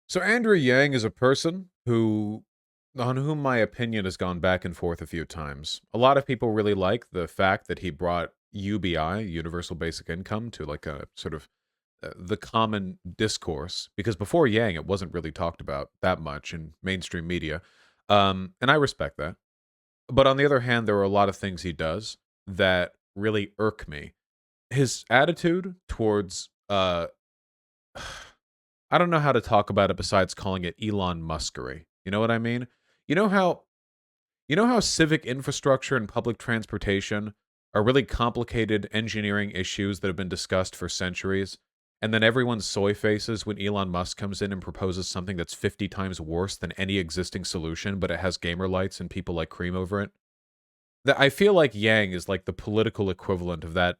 So Andrew Yang is a person on whom my opinion has gone back and forth a few times. A lot of people really like the fact that he brought UBI, Universal Basic Income, to like a sort of the common discourse, because before Yang it wasn't really talked about that much in mainstream media. And I respect that. But on the other hand, there are a lot of things he does that really irk me. His attitude towards I don't know how to talk about it besides calling it Elon Muskery. You know what I mean? You know how civic infrastructure and public transportation are really complicated engineering issues that have been discussed for centuries, and then everyone soy faces when Elon Musk comes in and proposes something that's 50 times worse than any existing solution, but it has gamer lights and people like cream over it? That I feel like Yang is like the political equivalent of that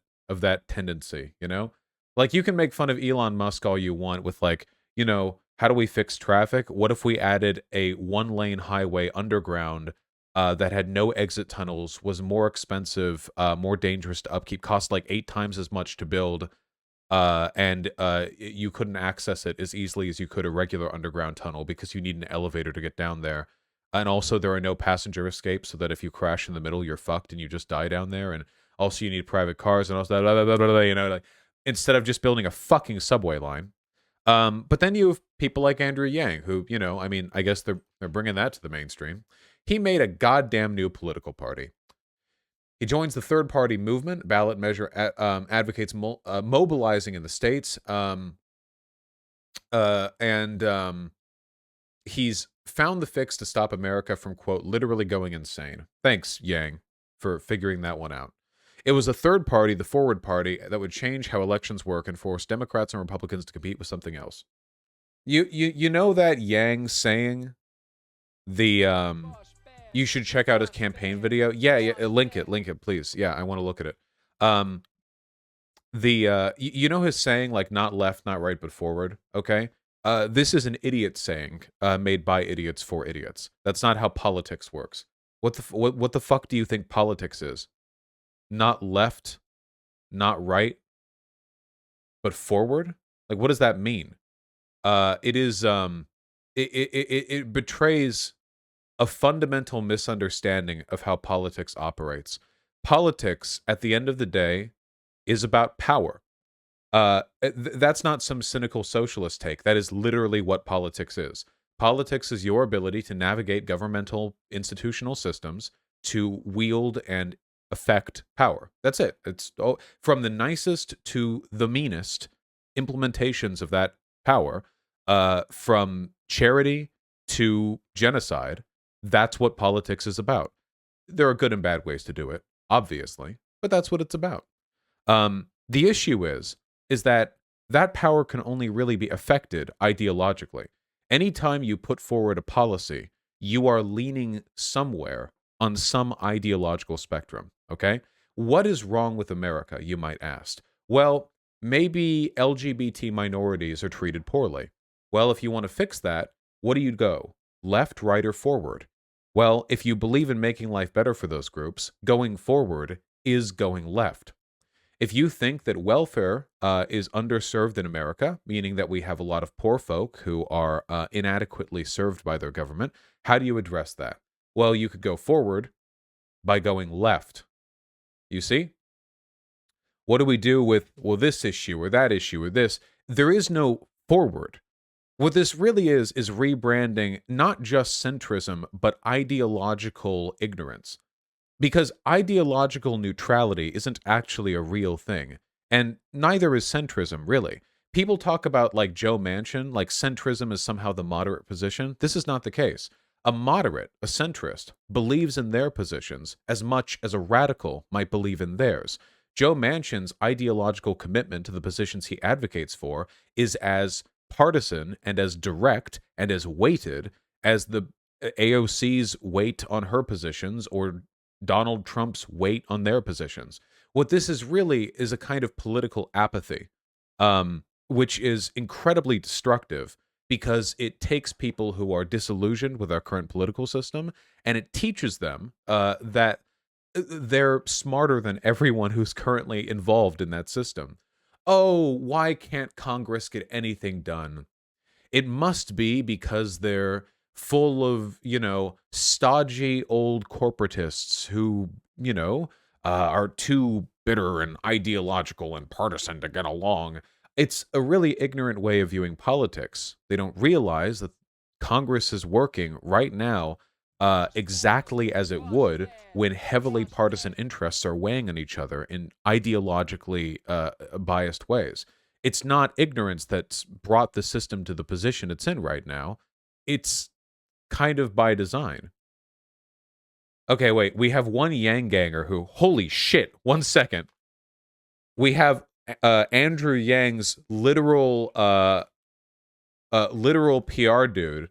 tendency, you know? Like you can make fun of Elon Musk all you want with like, how do we fix traffic? What if we added a one-lane highway underground that had no exit tunnels, was more expensive, more dangerous to upkeep, cost like 8 times as much to build, and you couldn't access it as easily as you could a regular underground tunnel because you need an elevator to get down there. And also, there are no passenger escapes, so that if you crash in the middle, you're fucked and you just die down there. And also, you need private cars, and also, blah, blah, blah, blah, blah, like instead of just building a fucking subway line. But then you have people like Andrew Yang, who, I mean, I guess they're bringing that to the mainstream. He made a goddamn new political party. He joins the third party movement. Ballot measure advocates mobilizing in the states. And he's found the fix to stop America from, quote, literally going insane. Thanks, Yang, for figuring that one out. It was a third party, the Forward Party, that would change how elections work and force Democrats and Republicans to compete with something else. You know that Yang saying you should check out his campaign video? Yeah, link it, please. Yeah, I want to look at it. You know his saying, like, not left, not right, but forward, okay? This is an idiot saying made by idiots for idiots. That's not how politics works. What the fuck do you think politics is? Not left, not right, but forward? Like, what does that mean? It betrays a fundamental misunderstanding of how politics operates. Politics, at the end of the day, is about power. That's not some cynical socialist take. That is literally what politics is. Politics is your ability to navigate governmental institutional systems to wield and affect power. That's it. It's from the nicest to the meanest implementations of that power, from charity to genocide. That's what politics is about. There are good and bad ways to do it, obviously, but that's what it's about. The issue is that power can only really be affected ideologically. Anytime you put forward a policy, you are leaning somewhere on some ideological spectrum, okay? What is wrong with America, you might ask? Well, maybe LGBT minorities are treated poorly. Well, if you want to fix that, what do you go? Left, right, or forward? Well, if you believe in making life better for those groups, going forward is going left. If you think that welfare is underserved in America, meaning that we have a lot of poor folk who are inadequately served by their government, how do you address that? Well, you could go forward by going left. You see? What do we do with, well, this issue or that issue or this? There is no forward. What this really is rebranding not just centrism, but ideological ignorance. Because ideological neutrality isn't actually a real thing, and neither is centrism, really. People talk about, like, Joe Manchin, like centrism is somehow the moderate position. This is not the case. A moderate, a centrist, believes in their positions as much as a radical might believe in theirs. Joe Manchin's ideological commitment to the positions he advocates for is as partisan and as direct and as weighted as the AOC's weight on her positions or Donald Trump's weight on their positions. What this is really is a kind of political apathy, which is incredibly destructive because it takes people who are disillusioned with our current political system and it teaches them that they're smarter than everyone who's currently involved in that system. Oh, why can't Congress get anything done? It must be because they're full of, stodgy old corporatists who, are too bitter and ideological and partisan to get along. It's a really ignorant way of viewing politics. They don't realize that Congress is working right now exactly as it would when heavily partisan interests are weighing on each other in ideologically biased ways. It's not ignorance that's brought the system to the position it's in right now. It's kind of by design. Okay, wait. We have one Yang ganger who, holy shit, 1 second. We have Andrew Yang's literal PR dude.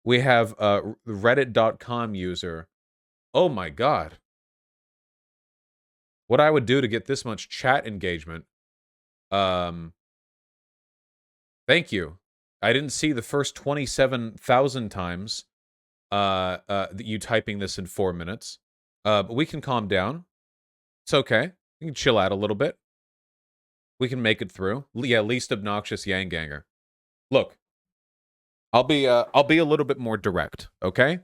We have Reddit.com user. Oh my god. What I would do to get this much chat engagement. Thank you. I didn't see the first 27,000 times you typing this in 4 minutes. But we can calm down. It's okay. We can chill out a little bit. We can make it through. Yeah, least obnoxious Yang ganger. Look, I'll be a little bit more direct, okay?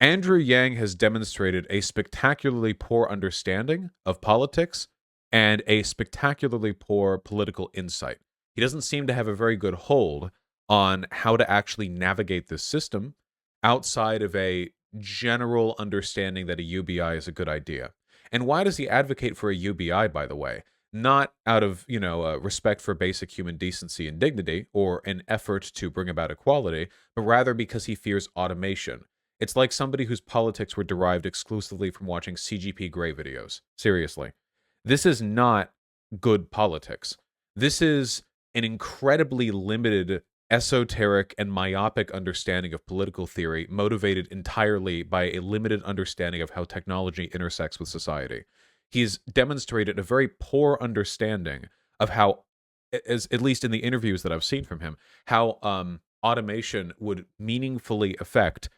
Andrew Yang has demonstrated a spectacularly poor understanding of politics and a spectacularly poor political insight. He doesn't seem to have a very good hold on how to actually navigate this system outside of a general understanding that a UBI is a good idea. And why does he advocate for a UBI, by the way? Not out of, respect for basic human decency and dignity or an effort to bring about equality, but rather because he fears automation. It's like somebody whose politics were derived exclusively from watching CGP Grey videos. Seriously. This is not good politics. This is an incredibly limited, esoteric, and myopic understanding of political theory motivated entirely by a limited understanding of how technology intersects with society. He's demonstrated a very poor understanding of how, at least in the interviews that I've seen from him, how automation would meaningfully affect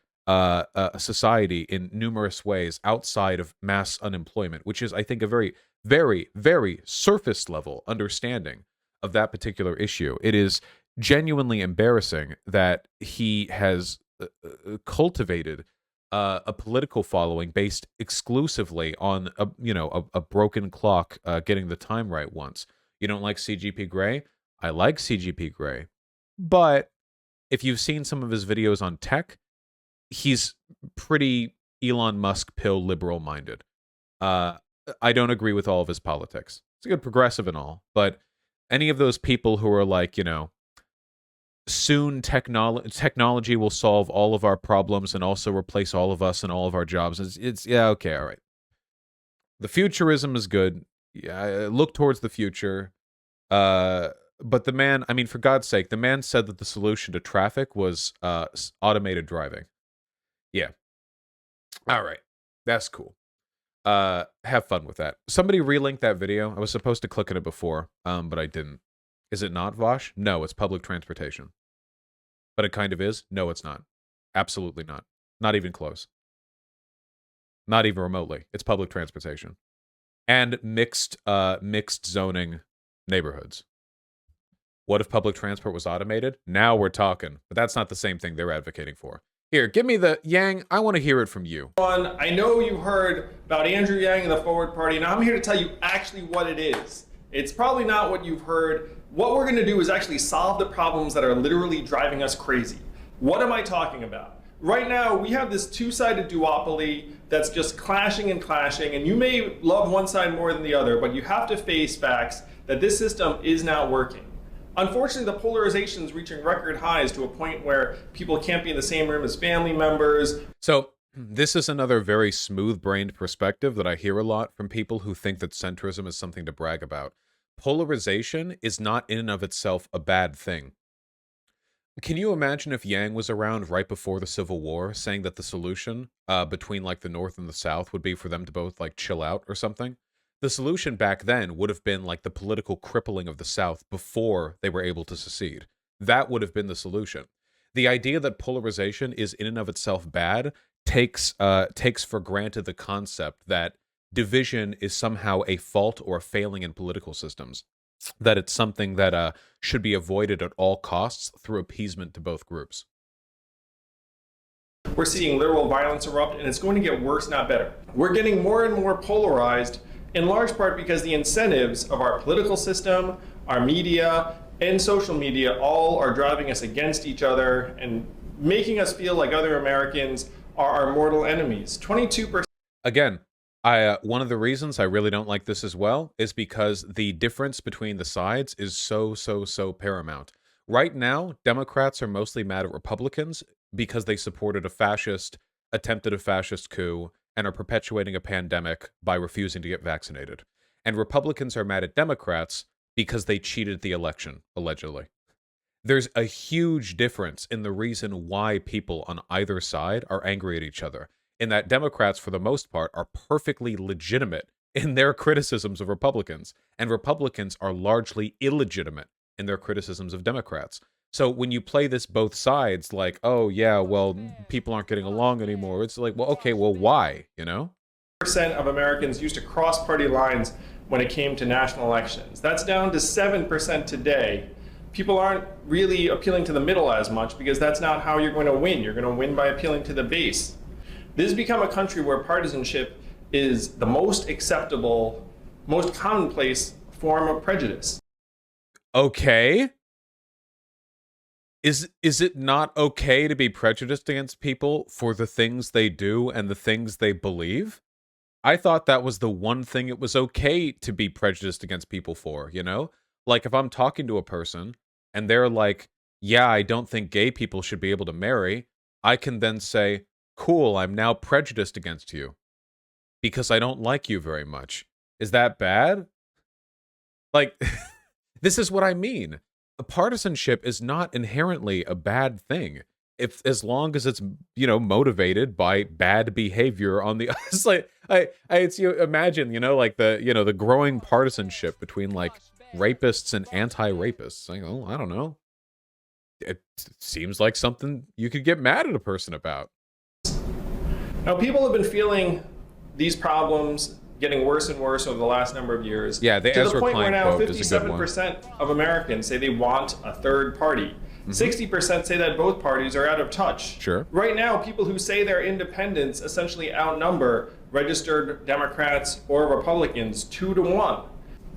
society in numerous ways outside of mass unemployment, which is, I think, a very, very, very surface level understanding of that particular issue. It is genuinely embarrassing that he has cultivated a political following based exclusively on a broken clock getting the time right once. You don't like CGP Grey? I like CGP Grey, but if you've seen some of his videos on tech, he's pretty Elon Musk pill liberal minded. I don't agree with all of his politics. It's a good progressive and all, but any of those people who are like, soon technology will solve all of our problems and also replace all of us and all of our jobs. It's yeah, okay, all right. The futurism is good. Yeah, look towards the future. But the man, I mean, for God's sake, the man said that the solution to traffic was automated driving. Yeah. All right. That's cool. Have fun with that. Somebody relinked that video. I was supposed to click on it before, but I didn't. Is it not, Vosh? No, it's public transportation. But it kind of is? No, it's not. Absolutely not. Not even close. Not even remotely. It's public transportation. And mixed zoning neighborhoods. What if public transport was automated? Now we're talking. But that's not the same thing they're advocating for. Here, give me the Yang. I want to hear it from you. I know you heard about Andrew Yang and the Forward Party, and I'm here to tell you actually what it is. It's probably not what you've heard. What we're going to do is actually solve the problems that are literally driving us crazy. What am I talking about? Right now, we have this two-sided duopoly that's just clashing and clashing, and you may love one side more than the other, but you have to face facts that this system is not working. Unfortunately, the polarization is reaching record highs to a point where people can't be in the same room as family members. So this is another very smooth-brained perspective that I hear a lot from people who think that centrism is something to brag about. Polarization is not in and of itself a bad thing. Can you imagine if Yang was around right before the Civil War saying that the solution between like the North and the South would be for them to both like chill out or something? The solution back then would have been like the political crippling of the South before they were able to secede. That would have been the solution. The idea that polarization is in and of itself bad takes for granted the concept that division is somehow a fault or a failing in political systems, that it's something that should be avoided at all costs through appeasement to both groups. We're seeing literal violence erupt, and it's going to get worse, not better. We're getting more and more polarized, in large part because the incentives of our political system, our media, and social media all are driving us against each other and making us feel like other Americans are our mortal enemies. 22%. Again, one of the reasons I really don't like this as well is because the difference between the sides is so paramount. Right now, Democrats are mostly mad at Republicans because they supported attempted a fascist coup, and are perpetuating a pandemic by refusing to get vaccinated. And Republicans are mad at Democrats because they cheated the election, allegedly. There's a huge difference in the reason why people on either side are angry at each other, in that Democrats, for the most part, are perfectly legitimate in their criticisms of Republicans, and Republicans are largely illegitimate in their criticisms of Democrats. So when you play this both sides, like, oh yeah, well, people aren't getting along anymore, it's like, well, okay, well, why, you know? Percent of Americans used to cross party lines when it came to national elections. That's down to 7% today. People aren't really appealing to the middle as much because that's not how you're going to win. You're going to win by appealing to the base. This has become a country where partisanship is the most acceptable, most commonplace form of prejudice. Okay. Is it not okay to be prejudiced against people for the things they do and the things they believe? I thought that was the one thing it was okay to be prejudiced against people for, you know? Like, if I'm talking to a person and they're like, yeah, I don't think gay people should be able to marry, I can then say, cool, I'm now prejudiced against you because I don't like you very much. Is that bad? Like, this is what I mean. Partisanship is not inherently a bad thing, if as long as it's, you know, motivated by bad behavior on the. It's like it's, you imagine, you know, like the growing partisanship between like rapists and anti-rapists. Like, oh, I don't know. It seems like something you could get mad at a person about. Now, people have been feeling these problems getting worse and worse over the last number of years. Yeah, the to Ezra the point where Klein now quote is a good one. 57% of Americans say they want a third party. 60% say that both parties are out of touch. Sure. Right now, people who say they're independents essentially outnumber registered Democrats or Republicans 2-1.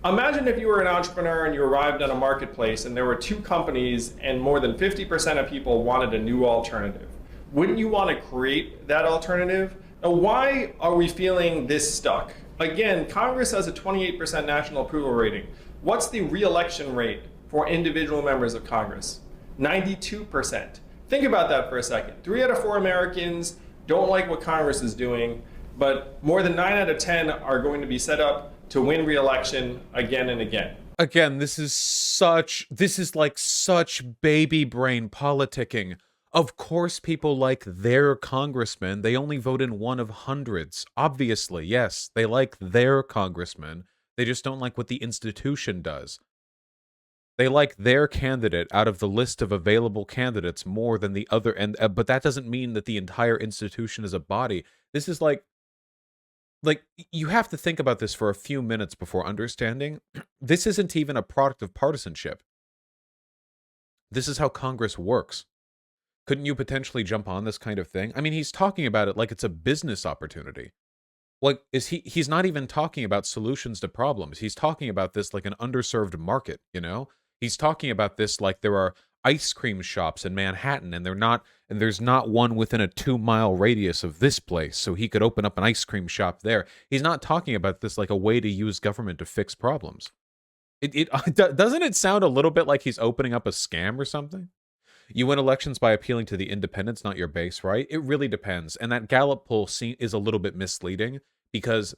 Imagine if you were an entrepreneur and you arrived on a marketplace and there were two companies and more than 50% of people wanted a new alternative. Wouldn't you want to create that alternative? Now, why are we feeling this stuck? Again, Congress has a 28% national approval rating. What's the re-election rate for individual members of Congress? 92%. Think about that for a second. 3 out of 4 Americans don't like what Congress is doing, but more than 9 out of 10 are going to be set up to win re-election again and again. Again, this is like such baby brain politicking. Of course people like their congressman. They only vote in one of hundreds. Obviously, yes, they like their congressman. They just don't like what the institution does. They like their candidate out of the list of available candidates more than the other, and but that doesn't mean that the entire institution is a body. This is like you have to think about this for a few minutes before understanding. This isn't even a product of partisanship. This is how Congress works. Couldn't you potentially jump on this kind of thing? I mean, he's talking about it like it's a business opportunity. Like, he's not even talking about solutions to problems. He's talking about this like an underserved market, you know? He's talking about this like there are ice cream shops in Manhattan and there's not one within a 2-mile radius of this place, so he could open up an ice cream shop there. He's not talking about this like a way to use government to fix problems. Doesn't it sound a little bit like he's opening up a scam or something? You win elections by appealing to the independents, not your base, right? It really depends. And that Gallup poll is a little bit misleading because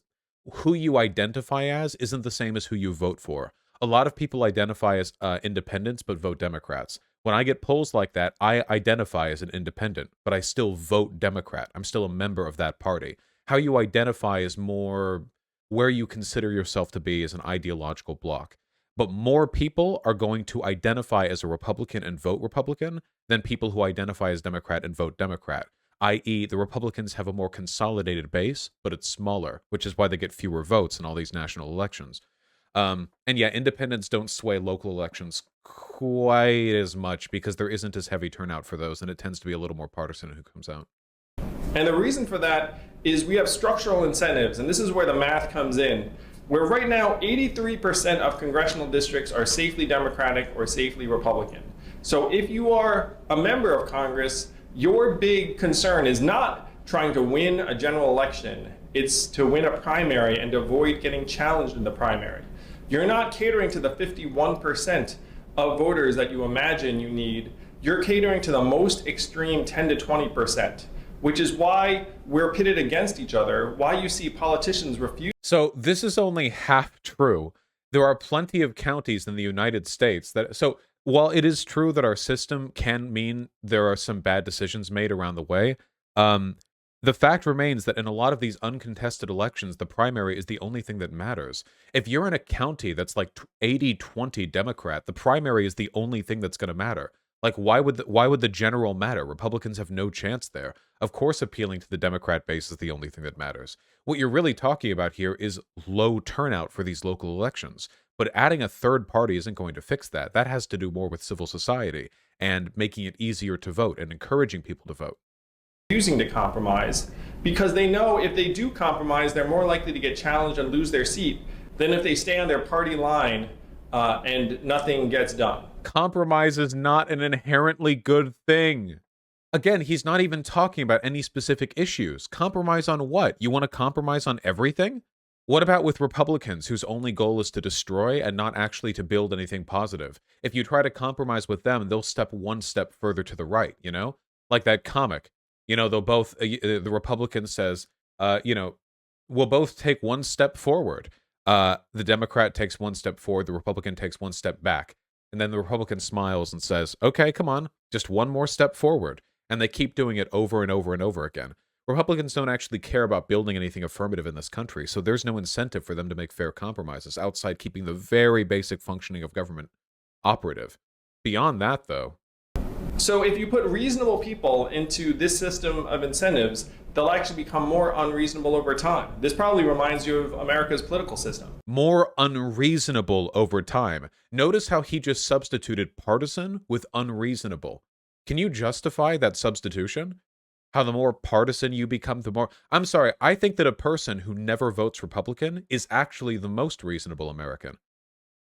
who you identify as isn't the same as who you vote for. A lot of people identify as independents but vote Democrats. When I get polls like that, I identify as an independent, but I still vote Democrat. I'm still a member of that party. How you identify is more where you consider yourself to be as an ideological bloc. But more people are going to identify as a Republican and vote Republican than people who identify as Democrat and vote Democrat. i.e., the Republicans have a more consolidated base, but it's smaller, which is why they get fewer votes in all these national elections. And yeah, independents don't sway local elections quite as much because there isn't as heavy turnout for those, and it tends to be a little more partisan who comes out. And the reason for that is we have structural incentives, and this is where the math comes in, where right now 83% of congressional districts are safely Democratic or safely Republican. So if you are a member of Congress, your big concern is not trying to win a general election, it's to win a primary and avoid getting challenged in the primary. You're not catering to the 51% of voters that you imagine you need. You're catering to the most extreme 10 to 20%, which is why we're pitted against each other, why you see politicians refuse. So this is only half true. There are plenty of counties in the United States that, so while it is true that our system can mean there are some bad decisions made around the way, the fact remains that in a lot of these uncontested elections, the primary is the only thing that matters. If you're in a county that's like 80-20 Democrat, the primary is the only thing that's going to matter. Like, why would the general matter? Republicans have no chance there. Of course, appealing to the Democrat base is the only thing that matters. What you're really talking about here is low turnout for these local elections. But adding a third party isn't going to fix that. That has to do more with civil society and making it easier to vote and encouraging people to vote. Refusing to compromise because they know if they do compromise, they're more likely to get challenged and lose their seat than if they stay on their party line and nothing gets done. Compromise is not an inherently good thing. Again, he's not even talking about any specific issues. Compromise on what? You want to compromise on everything? What about with Republicans whose only goal is to destroy and not actually to build anything positive? If you try to compromise with them, they'll step one step further to the right, you know? Like that comic. You know, they'll both, the Republican says, we'll both take one step forward. The Democrat takes one step forward, the Republican takes one step back. And then the Republican smiles and says, okay, come on, just one more step forward. And they keep doing it over and over and over again. Republicans don't actually care about building anything affirmative in this country, so there's no incentive for them to make fair compromises outside keeping the very basic functioning of government operative. Beyond that, though. So if you put reasonable people into this system of incentives, they'll actually become more unreasonable over time. This probably reminds you of America's political system. More unreasonable over time. Notice how he just substituted partisan with unreasonable. Can you justify that substitution? How the more partisan you become, the more... I'm sorry, I think that a person who never votes Republican is actually the most reasonable American.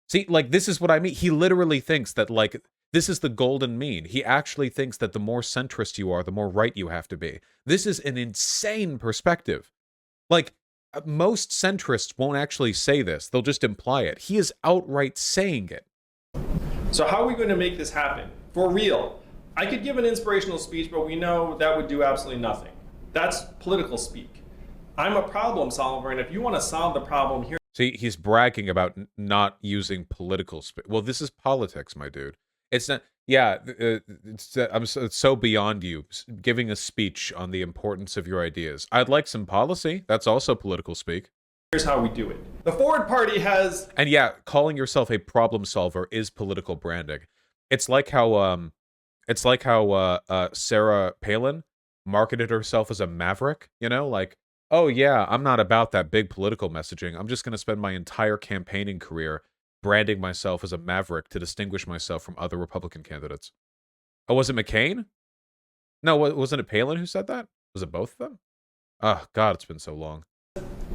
See, like, this is what I mean. He literally thinks that, like, this is the golden mean. He actually thinks that the more centrist you are, the more right you have to be. This is an insane perspective. Like, most centrists won't actually say this. They'll just imply it. He is outright saying it. So how are we going to make this happen? For real. I could give an inspirational speech, but we know that would do absolutely nothing. That's political speak. I'm a problem solver, and if you want to solve the problem here... See, he's bragging about not using political speak. Well, this is politics, my dude. It's not... Yeah, it's so beyond you, giving a speech on the importance of your ideas. I'd like some policy. That's also political speak. Here's how we do it. The Forward Party has... And yeah, calling yourself a problem solver is political branding. It's like how... Sarah Palin marketed herself as a maverick, you know? Like, oh yeah, I'm not about that big political messaging. I'm just going to spend my entire campaigning career branding myself as a maverick to distinguish myself from other Republican candidates. Oh, was it McCain? No, wasn't it Palin who said that? Was it both of them? Oh, God, it's been so long.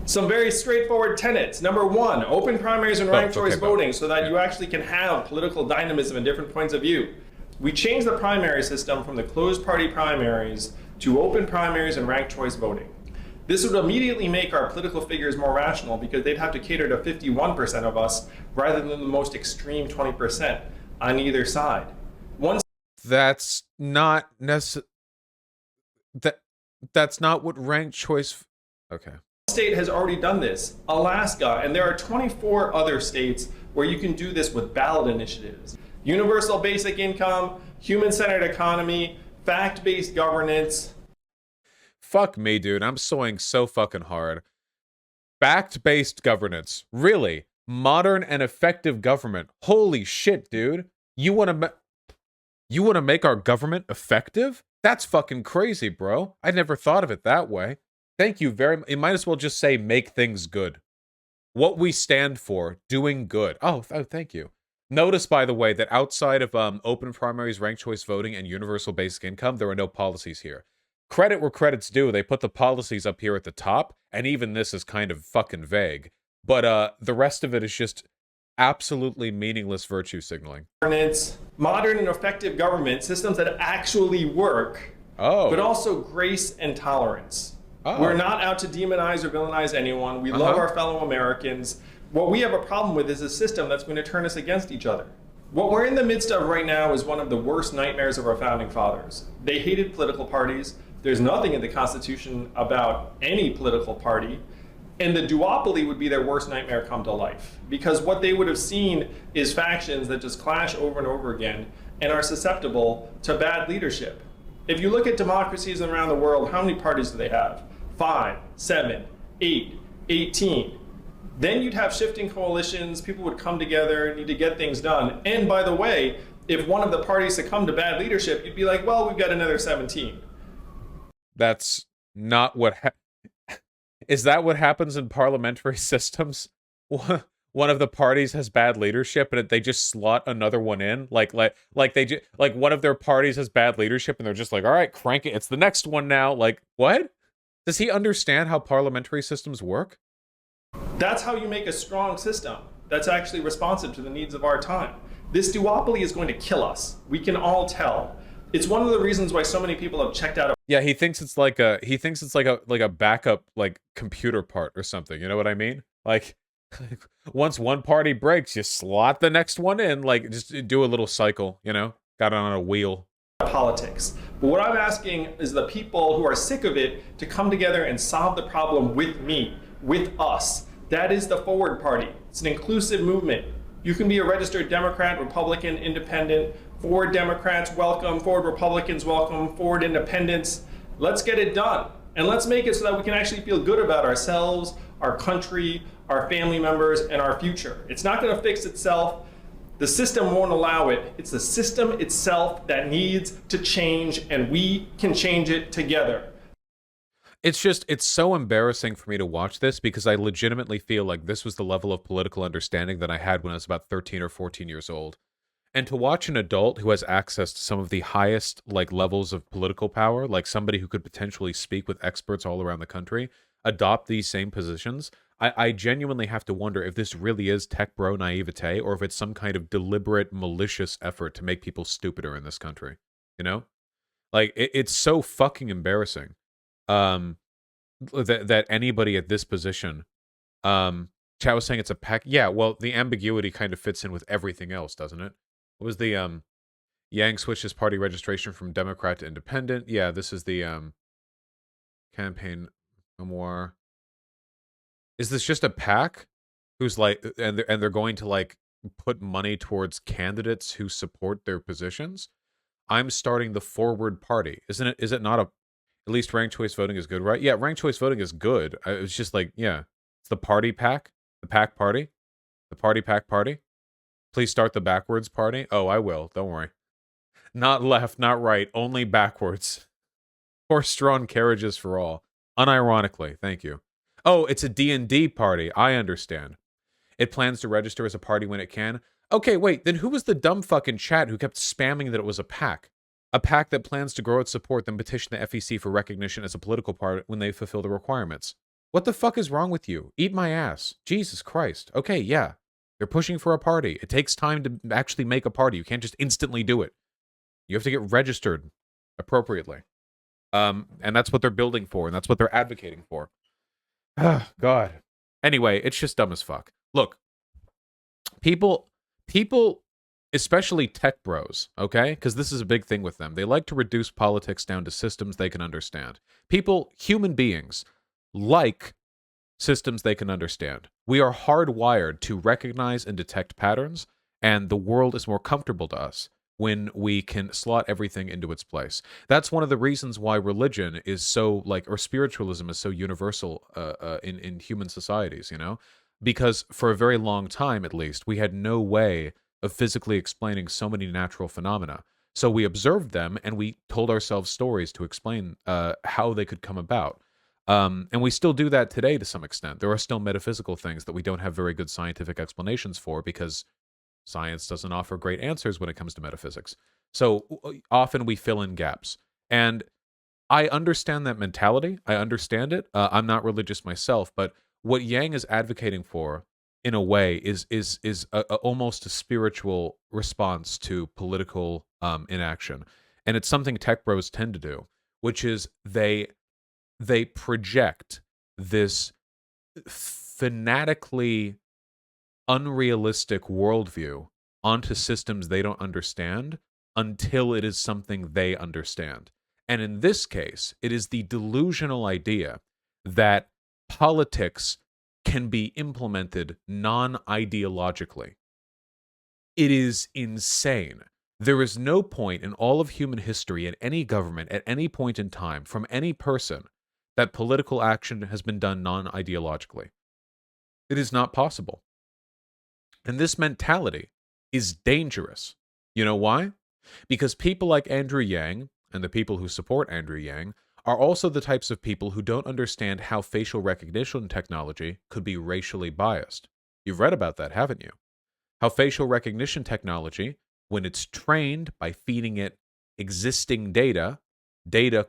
Some very straightforward tenets. Number one, open primaries and ranked choice voting so that you actually can have political dynamism and different points of view. We changed the primary system from the closed party primaries to open primaries and ranked choice voting. This would immediately make our political figures more rational because they'd have to cater to 51% of us rather than the most extreme 20% on either side. That's not that's not what ranked choice... Okay. State has already done this, Alaska, and there are 24 other states where you can do this with ballot initiatives. Universal basic income, human-centered economy, fact-based governance. Fuck me, dude. I'm sewing so fucking hard. Fact-based governance. Really? Modern and effective government. Holy shit, dude. You want to make our government effective? That's fucking crazy, bro. I never thought of it that way. Thank you very much. You might as well just say make things good. What we stand for, doing good. Oh, thank you. Notice, by the way, that outside of open primaries, ranked choice voting, and universal basic income, there are no policies here. Credit where credit's due. They put the policies up here at the top, and even this is kind of fucking vague. But the rest of it is just absolutely meaningless virtue signaling. Modern and effective government systems that actually work, but also grace and tolerance. We're not out to demonize or villainize anyone. We love our fellow Americans. What we have a problem with is a system that's going to turn us against each other. What we're in the midst of right now is one of the worst nightmares of our founding fathers. They hated political parties. There's nothing in the Constitution about any political party. And the duopoly would be their worst nightmare come to life. Because what they would have seen is factions that just clash over and over again and are susceptible to bad leadership. If you look at democracies around the world, how many parties do they have? 5, 7, 8, 18. Then you'd have shifting coalitions, people would come together, need to get things done. And by the way, if one of the parties succumbed to bad leadership, you'd be like, well, we've got another 17. That's not what is that what happens in parliamentary systems? One of the parties has bad leadership and they just slot another one in, like one of their parties has bad leadership and they're just like, all right, crank it, it's the next one now. Like, what? Does he understand how parliamentary systems work? That's how you make a strong system that's actually responsive to the needs of our time. This duopoly is going to kill us. We can all tell. It's one of the reasons why so many people have checked out. Yeah, he thinks it's like a backup like computer part or something. You know what I mean? Like once one party breaks, you slot the next one in, like just do a little cycle, you know? Got it on a wheel. Politics. But what I'm asking is the people who are sick of it to come together and solve the problem with me, with us. That is the Forward Party. It's an inclusive movement. You can be a registered Democrat, Republican, Independent. Forward Democrats, welcome. Forward Republicans, welcome. Forward Independents. Let's get it done. And let's make it so that we can actually feel good about ourselves, our country, our family members, and our future. It's not going to fix itself. The system won't allow it. It's the system itself that needs to change, and we can change it together. It's so embarrassing for me to watch this because I legitimately feel like this was the level of political understanding that I had when I was about 13 or 14 years old. And to watch an adult who has access to some of the highest like levels of political power, like somebody who could potentially speak with experts all around the country, adopt these same positions, I genuinely have to wonder if this really is tech bro naivete or if it's some kind of deliberate, malicious effort to make people stupider in this country. You know? Like, it's so fucking embarrassing that anybody at this position, Chow was saying it's a pack. Yeah, well, the ambiguity kind of fits in with everything else, doesn't it? What was the, Yang switched his party registration from Democrat to Independent. Yeah, this is the, campaign memoir. Is this just a PAC who's like, and they're going to like put money towards candidates who support their positions? I'm starting the Forward Party. Isn't it? Is it not a, at least ranked choice voting is good, right? Yeah, ranked choice voting is good. It's just like, yeah, it's the party PAC, the PAC party, the party PAC party. Please start the backwards party. Oh, I will. Don't worry. Not left, not right, only backwards. Horse-drawn carriages for all. Unironically, thank you. Oh, it's a D&D party. I understand. It plans to register as a party when it can. Okay, wait, then who was the dumb fucking chat who kept spamming that it was a PAC? A PAC that plans to grow its support, then petition the FEC for recognition as a political party when they fulfill the requirements. What the fuck is wrong with you? Eat my ass. Jesus Christ. Okay, yeah. They're pushing for a party. It takes time to actually make a party. You can't just instantly do it. You have to get registered appropriately. And that's what they're building for, and that's what they're advocating for. God. Anyway, it's just dumb as fuck. Look, people, especially tech bros, okay? Because this is a big thing with them. They like to reduce politics down to systems they can understand. People, human beings, like systems they can understand. We are hardwired to recognize and detect patterns, and the world is more comfortable to us when we can slot everything into its place. That's one of the reasons why religion is so, like, or spiritualism is so universal in human societies, you know? Because for a very long time, at least, we had no way of physically explaining so many natural phenomena. So we observed them and we told ourselves stories to explain how they could come about. And we still do that today to some extent. There are still metaphysical things that we don't have very good scientific explanations for because science doesn't offer great answers when it comes to metaphysics. So often we fill in gaps. And I understand that mentality. I understand it. I'm not religious myself, but what Yang is advocating for, in a way, is almost a spiritual response to political inaction, and it's something tech bros tend to do, which is they project this fanatically unrealistic worldview onto systems they don't understand until it is something they understand. And in this case, it is the delusional idea that politics can be implemented non ideologically. It is insane. There is no point in all of human history, in any government, at any point in time, from any person, that political action has been done non ideologically. It is not possible. And this mentality is dangerous. You know why? Because people like Andrew Yang and the people who support Andrew Yang are also the types of people who don't understand how facial recognition technology could be racially biased. You've read about that, haven't you? How facial recognition technology, when it's trained by feeding it existing data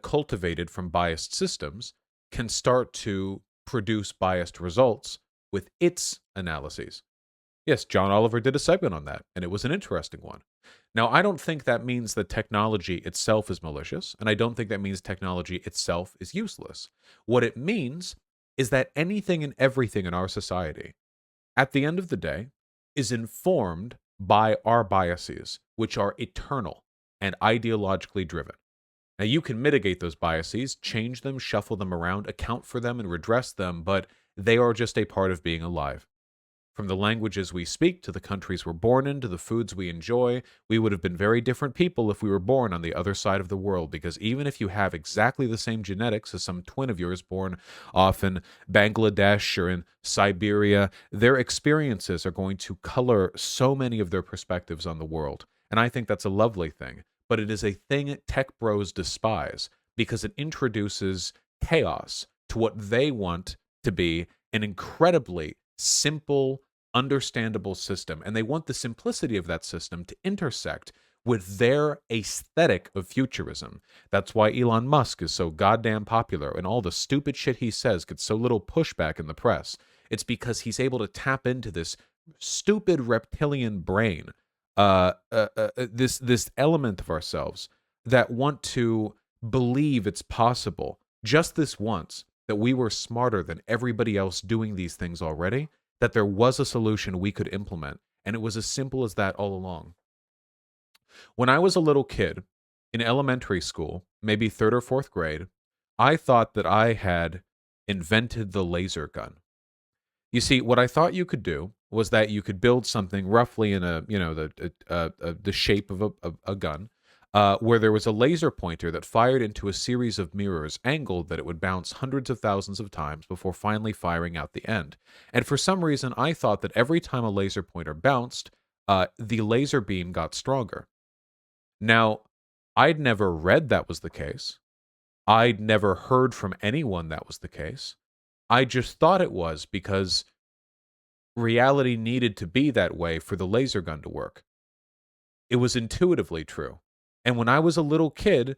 cultivated from biased systems, can start to produce biased results with its analyses. Yes, John Oliver did a segment on that, and it was an interesting one. Now, I don't think that means that technology itself is malicious, and I don't think that means technology itself is useless. What it means is that anything and everything in our society, at the end of the day, is informed by our biases, which are eternal and ideologically driven. Now, you can mitigate those biases, change them, shuffle them around, account for them, and redress them, but they are just a part of being alive. From the languages we speak to the countries we're born in to the foods we enjoy, we would have been very different people if we were born on the other side of the world, because even if you have exactly the same genetics as some twin of yours born off in Bangladesh or in Siberia, their experiences are going to color so many of their perspectives on the world. And I think that's a lovely thing. But it is a thing tech bros despise because it introduces chaos to what they want to be an incredibly simple, understandable system, and they want the simplicity of that system to intersect with their aesthetic of futurism. That's why Elon Musk is so goddamn popular, and all the stupid shit he says gets so little pushback in the press. It's because he's able to tap into this stupid reptilian brain, this element of ourselves that want to believe it's possible just this once that we were smarter than everybody else doing these things already, that there was a solution we could implement, and it was as simple as that all along. When I was a little kid in elementary school, maybe third or fourth grade, I thought that I had invented the laser gun. You see, what I thought you could do was that you could build something roughly in the shape of a gun, where there was a laser pointer that fired into a series of mirrors angled that it would bounce hundreds of thousands of times before finally firing out the end. And for some reason, I thought that every time a laser pointer bounced, the laser beam got stronger. Now, I'd never read that was the case. I'd never heard from anyone that was the case. I just thought it was because reality needed to be that way for the laser gun to work. It was intuitively true. And when I was a little kid,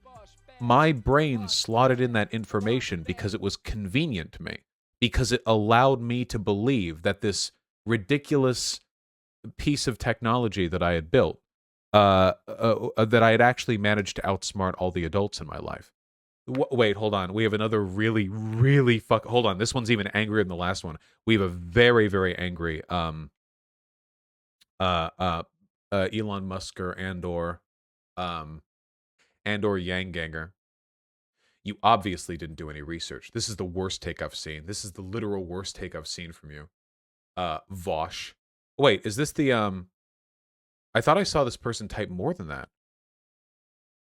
my brain slotted in that information because it was convenient to me, because it allowed me to believe that this ridiculous piece of technology that I had built, that I had actually managed to outsmart all the adults in my life. Wait, hold on. We have another really, really hold on. This one's even angrier than the last one. We have a very, very angry Elon Musker and or Yang Ganger. You obviously didn't do any research. This is the worst take I've seen. This is the literal worst take I've seen from you. Vosh. Wait, is this the I thought I saw this person type more than that.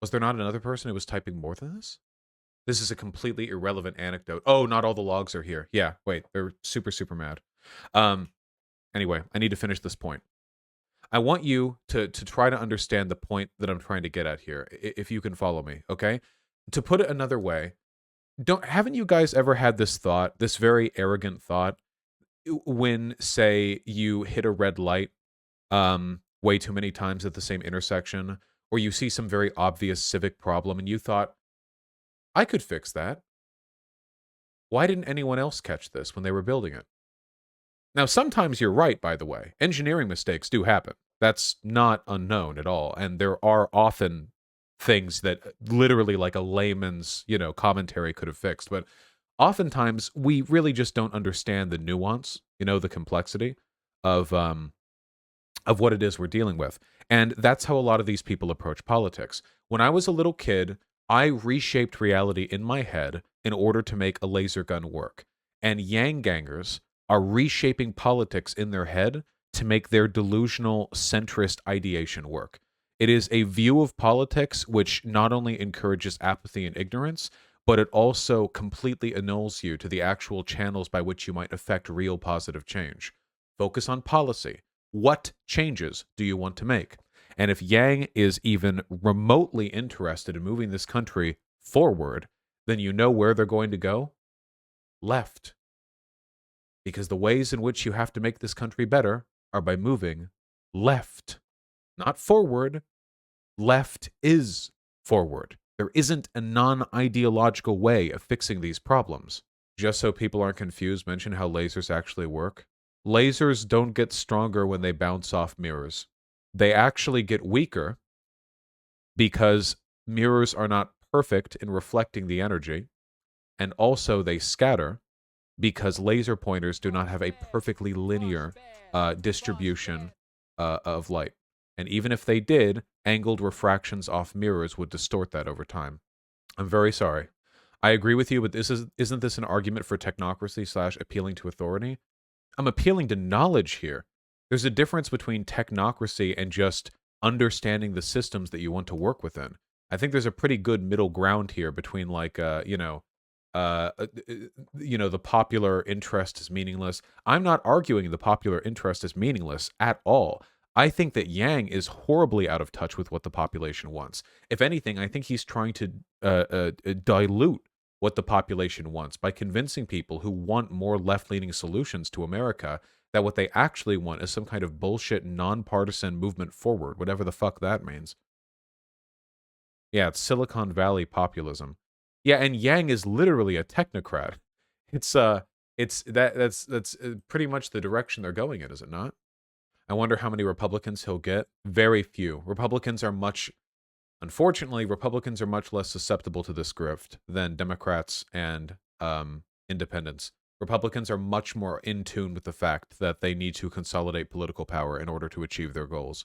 Was there not another person who was typing more than this? This is a completely irrelevant anecdote. Oh, not all the logs are here. Yeah, wait, they're super, super mad. Anyway, I need to finish this point. I want you to try to understand the point that I'm trying to get at here, if you can follow me, okay? To put it another way, don't haven't you guys ever had this thought, this very arrogant thought, when say you hit a red light way too many times at the same intersection, or you see some very obvious civic problem and you thought, I could fix that. Why didn't anyone else catch this when they were building it? Now, sometimes you're right, by the way. Engineering mistakes do happen. That's not unknown at all. And there are often things that literally like a layman's, commentary could have fixed. But oftentimes we really just don't understand the nuance, the complexity of what it is we're dealing with. And that's how a lot of these people approach politics. When I was a little kid, I reshaped reality in my head in order to make a laser gun work. And Yang gangers are reshaping politics in their head to make their delusional centrist ideation work. It is a view of politics which not only encourages apathy and ignorance, but it also completely annuls you to the actual channels by which you might affect real positive change. Focus on policy. What changes do you want to make? And if Yang is even remotely interested in moving this country forward, then you know where they're going to go? Left. Because the ways in which you have to make this country better are by moving left. Not forward. Left is forward. There isn't a non-ideological way of fixing these problems. Just so people aren't confused, mention how lasers actually work. Lasers don't get stronger when they bounce off mirrors. They actually get weaker because mirrors are not perfect in reflecting the energy, and also they scatter because laser pointers do not have a perfectly linear distribution of light. And even if they did, angled refractions off mirrors would distort that over time. I'm very sorry. I agree with you, but isn't this an argument for technocracy / appealing to authority? I'm appealing to knowledge here. There's a difference between technocracy and just understanding the systems that you want to work within. I think there's a pretty good middle ground here between the popular interest is meaningless. I'm not arguing the popular interest is meaningless at all. I think that Yang is horribly out of touch with what the population wants. If anything, I think he's trying to dilute what the population wants by convincing people who want more left-leaning solutions to America that what they actually want is some kind of bullshit nonpartisan movement forward, whatever the fuck that means. Yeah, it's Silicon Valley populism. Yeah, and Yang is literally a technocrat. That's pretty much the direction they're going in, is it not? I wonder how many Republicans he'll get. Very few. Unfortunately, Republicans are much less susceptible to this grift than Democrats and independents. Republicans are much more in tune with the fact that they need to consolidate political power in order to achieve their goals.